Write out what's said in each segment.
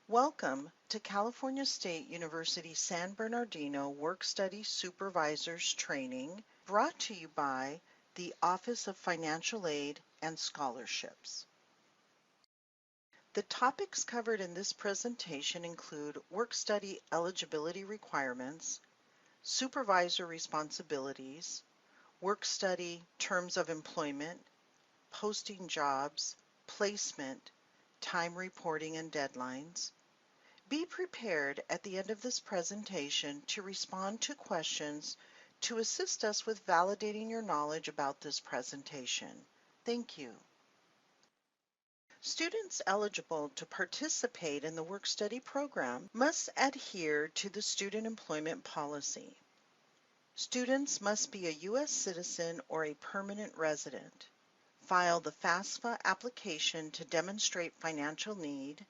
Welcome to California State University San Bernardino Work-Study Supervisors Training, brought to you by the Office of Financial Aid and Scholarships. The topics covered in this presentation include work-study eligibility requirements, supervisor responsibilities, work-study terms of employment, posting jobs, placement, time reporting and deadlines. Be prepared at the end of this presentation to respond to questions to assist us with validating your knowledge about this presentation. Thank you. Students eligible to participate in the work-study program must adhere to the student employment policy. Students must be a U.S. citizen or a permanent resident, file the FAFSA application to demonstrate financial need,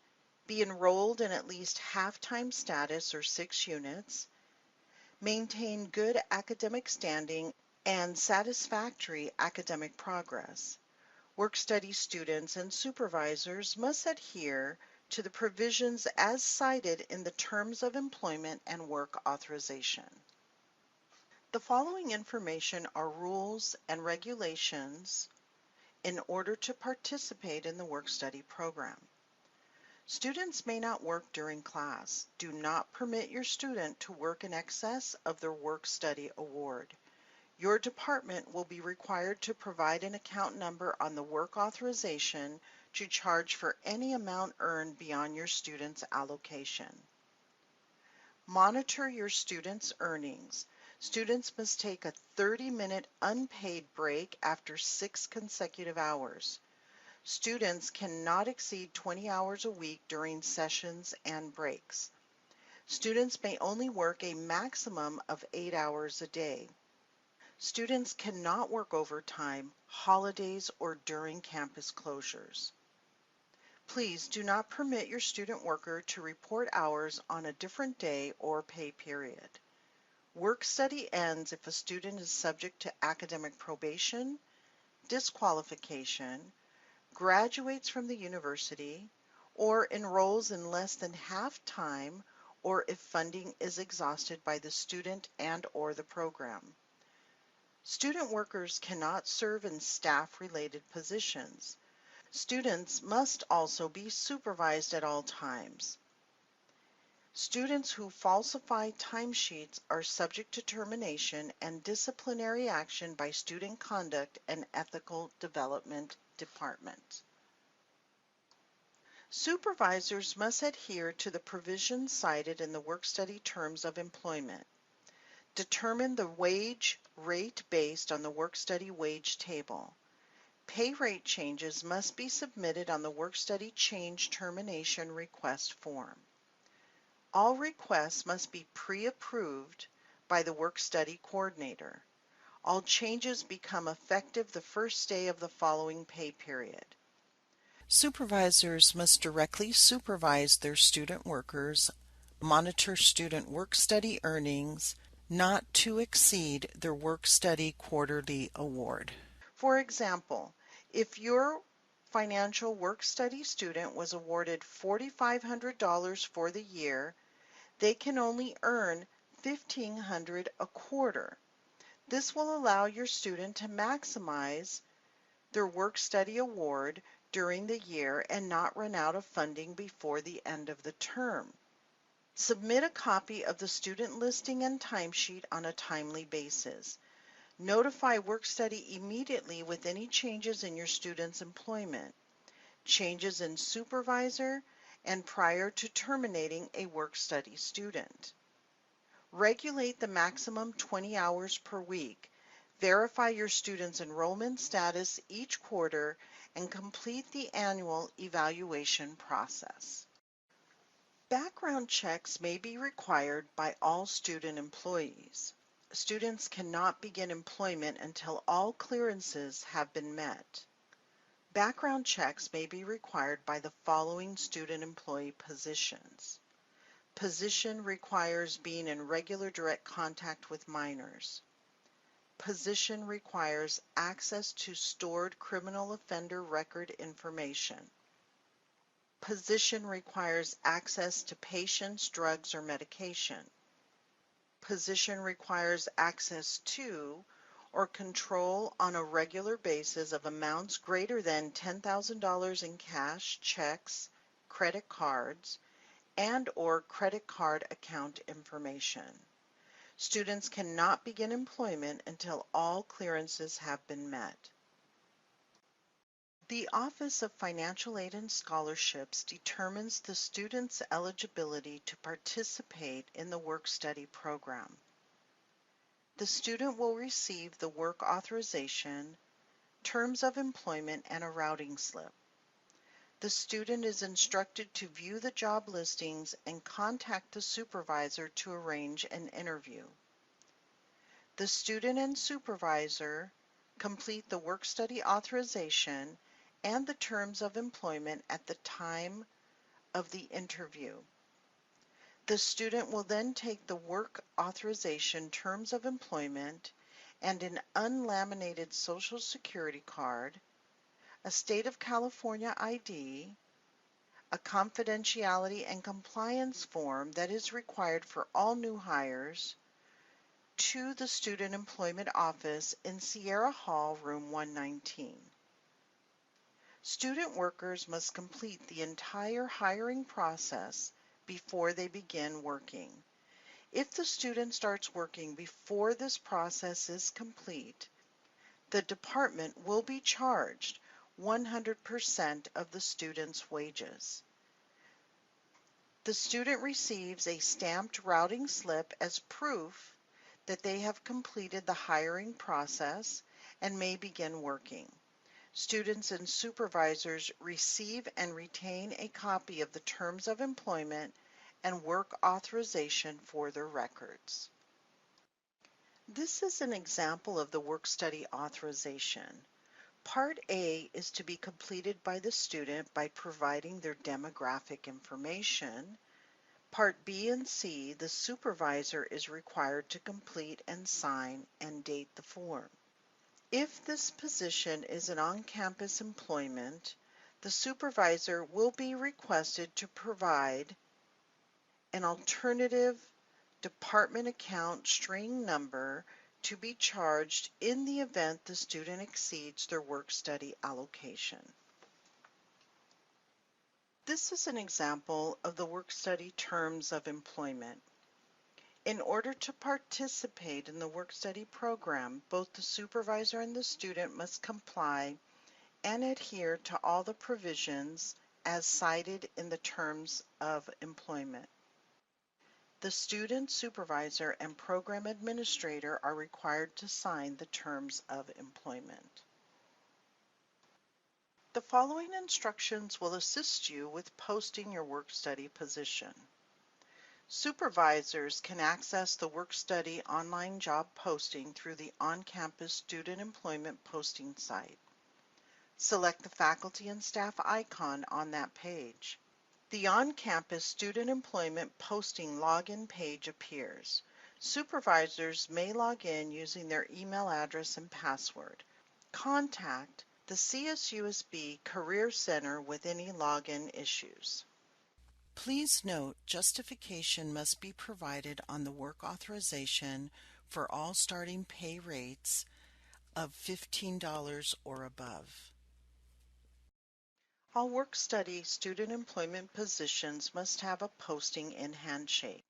be enrolled in at least half-time status or 6 units, maintain good academic standing and satisfactory academic progress. Work-study students and supervisors must adhere to the provisions as cited in the Terms of Employment and Work Authorization. The following information are rules and regulations in order to participate in the work-study program. Students may not work during class. Do not permit your student to work in excess of their work-study award. Your department will be required to provide an account number on the work authorization to charge for any amount earned beyond your student's allocation. Monitor your students' earnings. Students must take a 30-minute unpaid break after 6 consecutive hours. Students cannot exceed 20 hours a week during sessions and breaks. Students may only work a maximum of 8 hours a day. Students cannot work overtime, holidays, or during campus closures. Please do not permit your student worker to report hours on a different day or pay period. Work study ends if a student is subject to academic probation, disqualification, graduates from the university, or enrolls in less than half-time, or if funding is exhausted by the student and/or the program. Student workers cannot serve in staff-related positions. Students must also be supervised at all times. Students who falsify timesheets are subject to termination and disciplinary action by Student Conduct and Ethical Development Department. Supervisors must adhere to the provisions cited in the work-study terms of employment. Determine the wage rate based on the work-study wage table. Pay rate changes must be submitted on the work-study change termination request form. All requests must be pre-approved by the work-study coordinator. All changes become effective the first day of the following pay period. Supervisors must directly supervise their student workers, monitor student work-study earnings, not to exceed their work-study quarterly award. For example, if your financial work-study student was awarded $4,500 for the year, they can only earn $1,500 a quarter. This will allow your student to maximize their work-study award during the year and not run out of funding before the end of the term. Submit a copy of the student listing and timesheet on a timely basis. Notify work-study immediately with any changes in your student's employment, changes in supervisor, and prior to terminating a work-study student. Regulate the maximum 20 hours per week. Verify your student's enrollment status each quarter and complete the annual evaluation process. Background checks may be required by all student employees. Students cannot begin employment until all clearances have been met. Background checks may be required by the following student employee positions. Position requires being in regular direct contact with minors. Position requires access to stored criminal offender record information. Position requires access to patients, drugs, or medication. Position requires access to or control on a regular basis of amounts greater than $10,000 in cash, checks, credit cards, and/or credit card account information. Students cannot begin employment until all clearances have been met. The Office of Financial Aid and Scholarships determines the student's eligibility to participate in the work-study program. The student will receive the work authorization, terms of employment, and a routing slip. The student is instructed to view the job listings and contact the supervisor to arrange an interview. The student and supervisor complete the work-study authorization and the terms of employment at the time of the interview. The student will then take the work authorization, terms of employment, and an unlaminated Social Security card, a State of California ID, a confidentiality and compliance form that is required for all new hires, to the Student Employment Office in Sierra Hall, room 119. Student workers must complete the entire hiring process before they begin working. If the student starts working before this process is complete, the department will be charged 100% of the student's wages. The student receives a stamped routing slip as proof that they have completed the hiring process and may begin working. Students and supervisors receive and retain a copy of the terms of employment and work authorization for their records. This is an example of the work-study authorization. Part A is to be completed by the student by providing their demographic information. Part B and C, the supervisor is required to complete and sign and date the form. If this position is an on-campus employment, the supervisor will be requested to provide an alternative department account string number to be charged in the event the student exceeds their work-study allocation. This is an example of the work-study terms of employment. In order to participate in the work-study program, both the supervisor and the student must comply and adhere to all the provisions as cited in the terms of employment. The student, supervisor, and program administrator are required to sign the terms of employment. The following instructions will assist you with posting your work-study position. Supervisors can access the work-study online job posting through the on-campus student employment posting site. Select the faculty and staff icon on that page. The on-campus student employment posting login page appears. Supervisors may log in using their email address and password. Contact the CSUSB Career Center with any login issues. Please note, justification must be provided on the work authorization for all starting pay rates of $15 or above. All work-study student employment positions must have a posting in Handshake.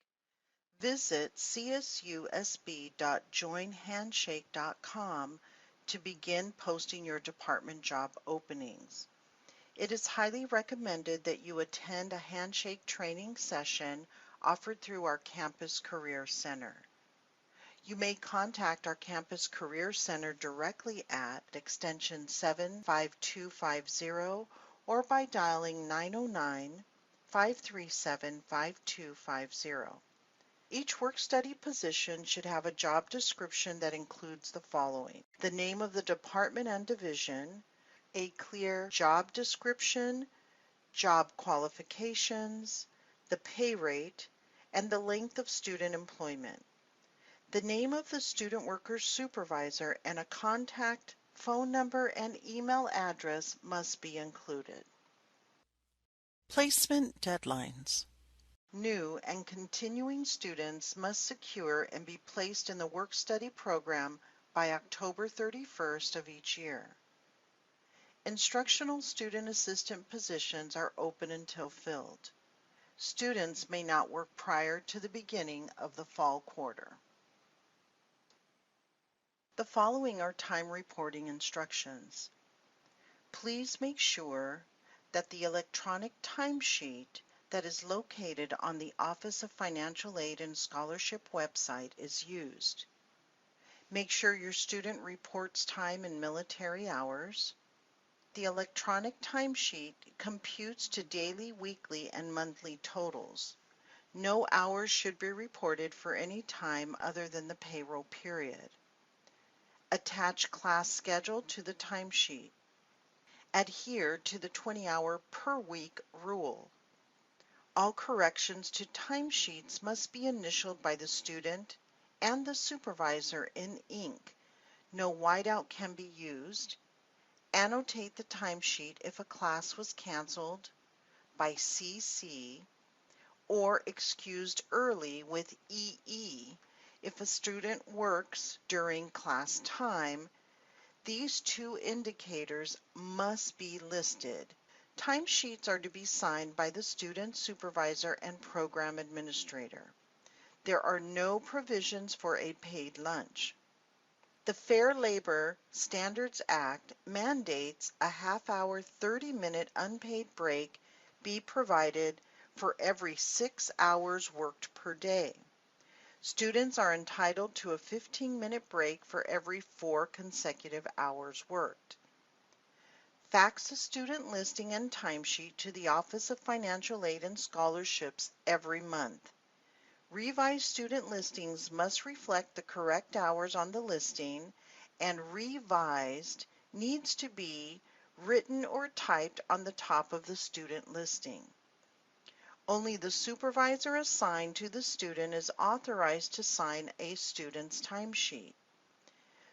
Visit csusb.joinhandshake.com to begin posting your department job openings. It is highly recommended that you attend a Handshake training session offered through our Campus Career Center. You may contact our Campus Career Center directly at extension 75250 or by dialing 909-537-5250. Each work-study position should have a job description that includes the following: the name of the department and division, a clear job description, job qualifications, the pay rate, and the length of student employment. The name of the student worker supervisor and a contact phone number and email address must be included. Placement deadlines. New and continuing students must secure and be placed in the work-study program by October 31st of each year. Instructional student assistant positions are open until filled. Students may not work prior to the beginning of the fall quarter. The following are time reporting instructions. Please make sure that the electronic timesheet that is located on the Office of Financial Aid and Scholarship website is used. Make sure your student reports time in military hours. The electronic timesheet computes to daily, weekly, and monthly totals. No hours should be reported for any time other than the payroll period. Attach class schedule to the timesheet. Adhere to the 20-hour per week rule. All corrections to timesheets must be initialed by the student and the supervisor in ink. No whiteout can be used. Annotate the timesheet if a class was canceled by CC or excused early with EE if a student works during class time. These two indicators must be listed. Timesheets are to be signed by the student supervisor and program administrator. There are no provisions for a paid lunch. The Fair Labor Standards Act mandates a half-hour, 30-minute unpaid break be provided for every 6 hours worked per day. Students are entitled to a 15-minute break for every 4 consecutive hours worked. Fax a student listing and timesheet to the Office of Financial Aid and Scholarships every month. Revised student listings must reflect the correct hours on the listing, and revised needs to be written or typed on the top of the student listing. Only the supervisor assigned to the student is authorized to sign a student's timesheet.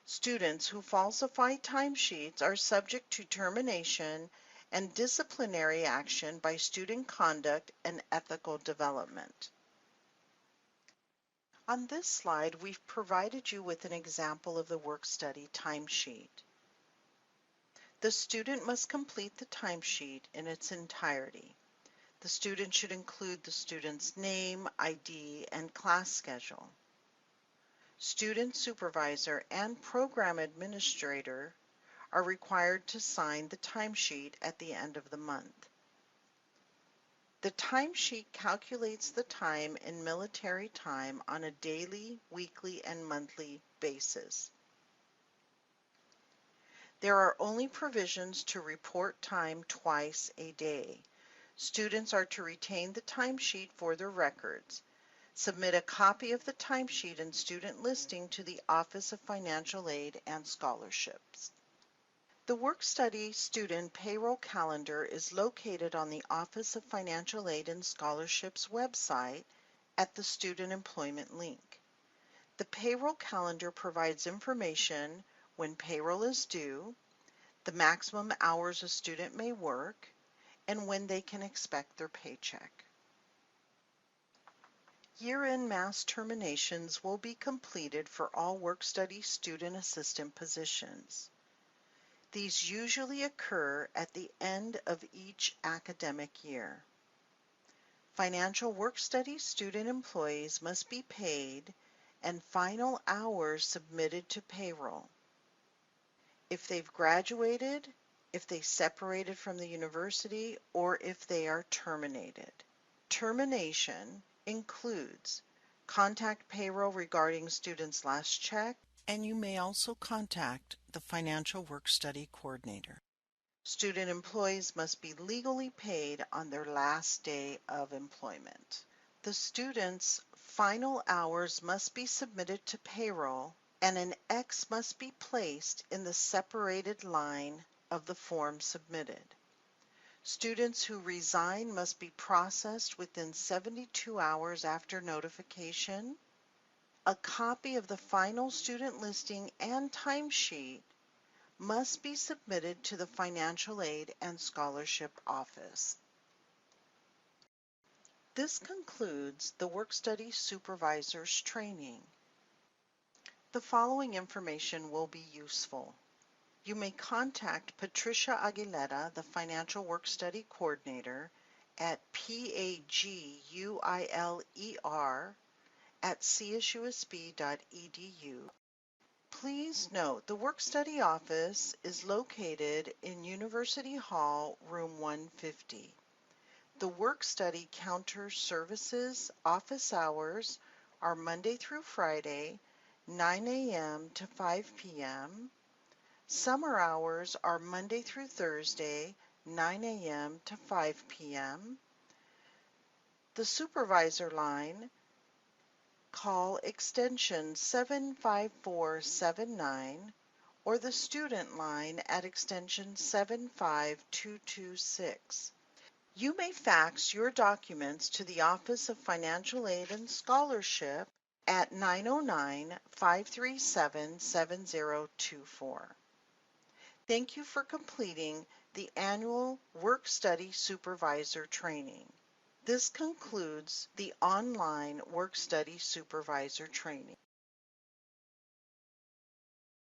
Students who falsify timesheets are subject to termination and disciplinary action by Student Conduct and Ethical Development. On this slide, we've provided you with an example of the work-study timesheet. The student must complete the timesheet in its entirety. The student should include the student's name, ID, and class schedule. Student supervisor and program administrator are required to sign the timesheet at the end of the month. The timesheet calculates the time in military time on a daily, weekly, and monthly basis. There are only provisions to report time twice a day. Students are to retain the timesheet for their records. Submit a copy of the timesheet and student listing to the Office of Financial Aid and Scholarships. The work-study student payroll calendar is located on the Office of Financial Aid and Scholarships website at the Student Employment link. The payroll calendar provides information when payroll is due, the maximum hours a student may work, and when they can expect their paycheck. Year-end mass terminations will be completed for all work-study student assistant positions. These usually occur at the end of each academic year. Financial work-study student employees must be paid and final hours submitted to payroll. If they've graduated, if they separated from the university, or if they are terminated. Termination includes contact payroll regarding students' last check, and you may also contact the Financial Work-Study Coordinator. Student employees must be legally paid on their last day of employment. The student's final hours must be submitted to payroll, and an X must be placed in the separated line of the form submitted. Students who resign must be processed within 72 hours after notification. A copy of the final student listing and timesheet must be submitted to the Financial Aid and Scholarship Office. This concludes the Work-Study Supervisor's training. The following information will be useful. You may contact Patricia Aguilera, the Financial Work-Study Coordinator, at paguiler@csusb.edu. Please note the Work-Study Office is located in University Hall, room 150. The Work-Study Counter Services office hours are Monday through Friday, 9 a.m. to 5 p.m. Summer hours are Monday through Thursday, 9 a.m. to 5 p.m. The Supervisor line, call extension 75479 or the Student line at extension 75226. You may fax your documents to the Office of Financial Aid and Scholarship at 909-537-7024. Thank you for completing the annual Work-Study Supervisor training. This concludes the online Work-Study Supervisor training.